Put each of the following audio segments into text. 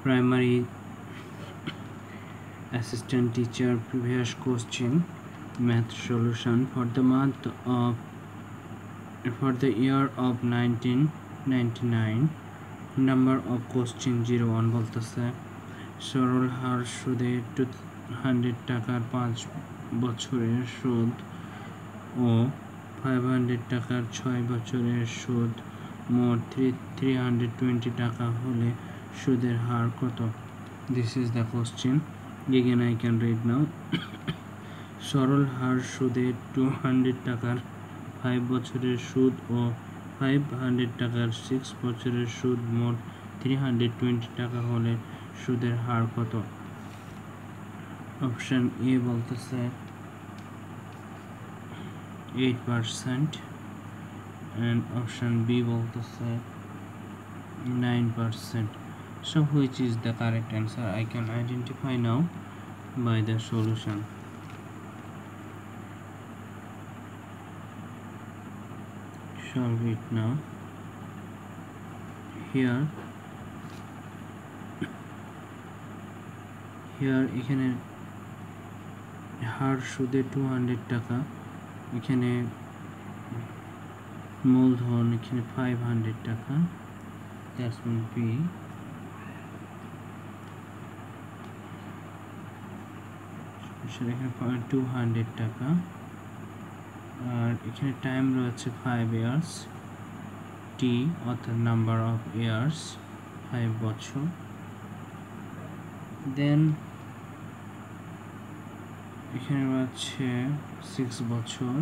primary assistant teacher previous question math solution for the year of 1999 number of question 01 বলতেছে সরল হার সুদে 200 টাকার 5 বছরের সুদ ও 500 টাকার 6 বছরের সুদ মোট 320 টাকা হলে সুদের হার কত? This is the question. Again I can read now. সরল হার সুদে 200 টাকার 5 বছরের সুদ ও 500 টাকার 6 বছরের সুদ মোট 320 টাকা হলে সুদের হার কত? অপশন এ বলতেছে 8% and option B বলতেছে 9%. So which is the correct answer? I can identify now by the solution. Solve it now. Here এখানে হার সুদে 200 টাকা, এখানে মূলধন এখানে 500 টাকা, that's will be এখানে 200 টাকা আর এখানে টাইম রয়েছে 5 years, t অর্থাৎ নাম্বার অফ ইয়ার্স 5 বছর, দেন এখানে রয়েছে 6 বছর,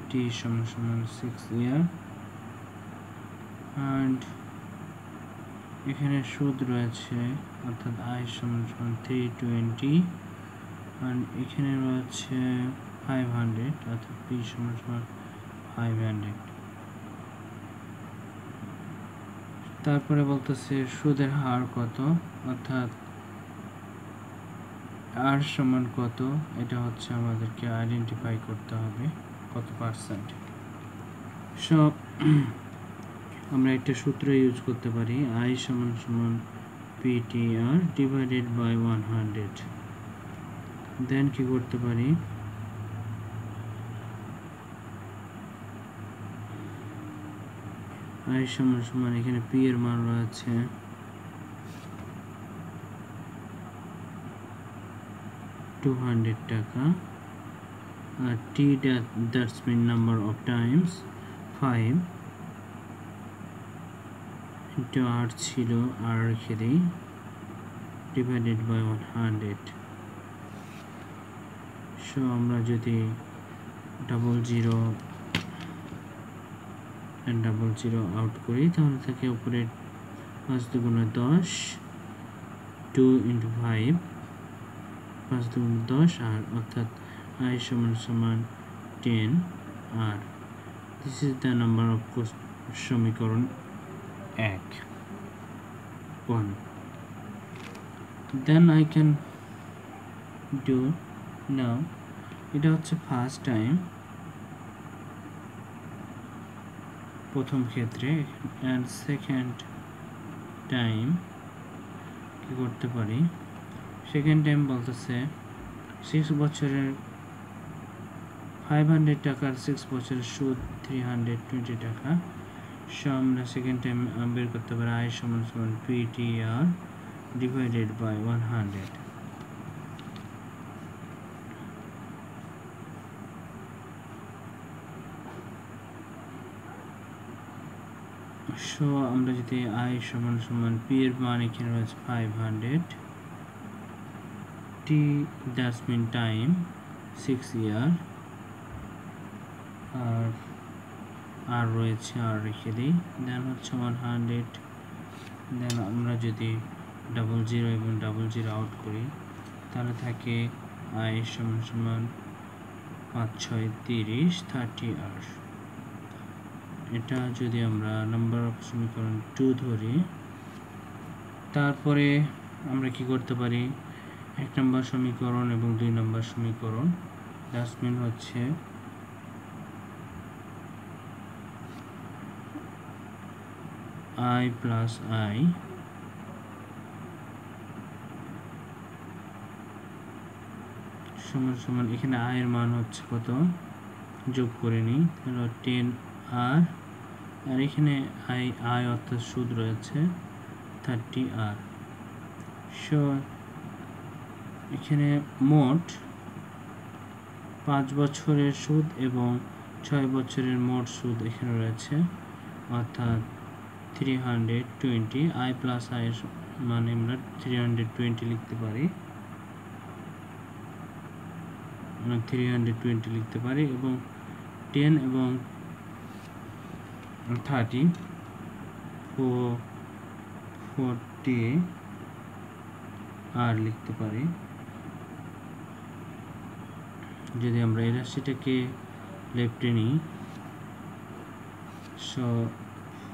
t সমান 6 year, and এখানে সুদ রয়েছে অর্থাৎ i সমান 320, and এখানে রয়েছে 500 অর্থাৎ p সমান 500. তারপরে বলতেছে সুদের হার কত অর্থাৎ r সমান কত, এটা হচ্ছে আমাদেরকে আইডেন্টিফাই করতে হবে কত পার্সেন্ট। সো আমরা একটা সূত্র ইউজ করতে পারি, i সমান ptr ডিভাইডেড বাই 100, দেন কি করতে পারি i সমান এখানে p এর মান রয়েছে 200 টাকা আর t that's mean number of times 5 into r ছিল r রেখে দিই ডিভাইডেড বাই 100. সো আমরা যদি 00 and 00 আউট করি তাহলে থাকে উপরে 5 দুগুণে 10, 2 into 5 5 দুগুণে 10 আর অর্থাৎ i সমান 10 আর this is the number of সমীকরণ 1. Then I can do now, এটা হচ্ছে ফার্স্ট টাইম প্রথম ক্ষেত্রে, and সেকেন্ড টাইম কি করতে পারি, সেকেন্ড টাইম বলতেছে 6 বছরের 500 টাকার 6 বছরের সুদ 320 টাকা। সো আমরা সেকেন্ড টাইম বের করতে পারি i সমান ptr ডিভাইডেড বাই 100. সো আমরা যদি i সমান p এর মান এখানে রয়েছে 500, t that's mean time 6 year আর রয়েছে আর রেখে দিই, দেন হচ্ছে 100, দেন আমরা যদি 00 এবং 00 আউট করি তাহলে থাকে i সমান 5 6 30 30 আর এটা যদি আমরা নাম্বার অফ সমীকরণ 2 ধরি তারপরে আমরা কি করতে পারি 1 নম্বর সমীকরণ এবং 2 নম্বর সমীকরণ দ্যাটস মিন হচ্ছে i plus i সমান সমান এখানে আই এর মান হচ্ছে কত যোগ করে নিই, তাহলে 10 আর আর এখানে আই অর্থাৎ সুদ রয়েছে 30 আর। সো এখানে মোট 5 বছরের সুদ এবং 6 বছরের মোট সুদ এখানে রয়েছে, অর্থাৎ 320। আই প্লাস আই এর মানে আমরা 320 লিখতে পারি, 320 লিখতে পারি, এবং 10 এবং 30 40 আর লিখতে পারি। যদি আমরা এই রাশিটাকে লেফটে নিই, সো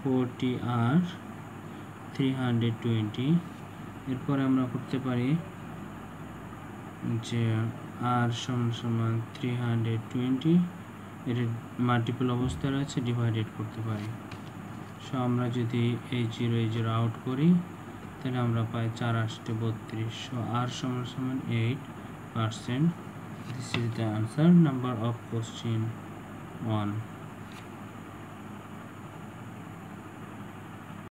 40 আর 320, এরপরে আমরা করতে পারি যে আর সমান সমান 320 এর মাল্টিপল অবস্থায় রয়েছে, ডিভাইডেড করতে পারি। সো আমরা যদি এই 0 আউট করি তাহলে আমরা পাই 4 8 32। সো আর সমান সমান 8%। This is the answer. Number of question 1.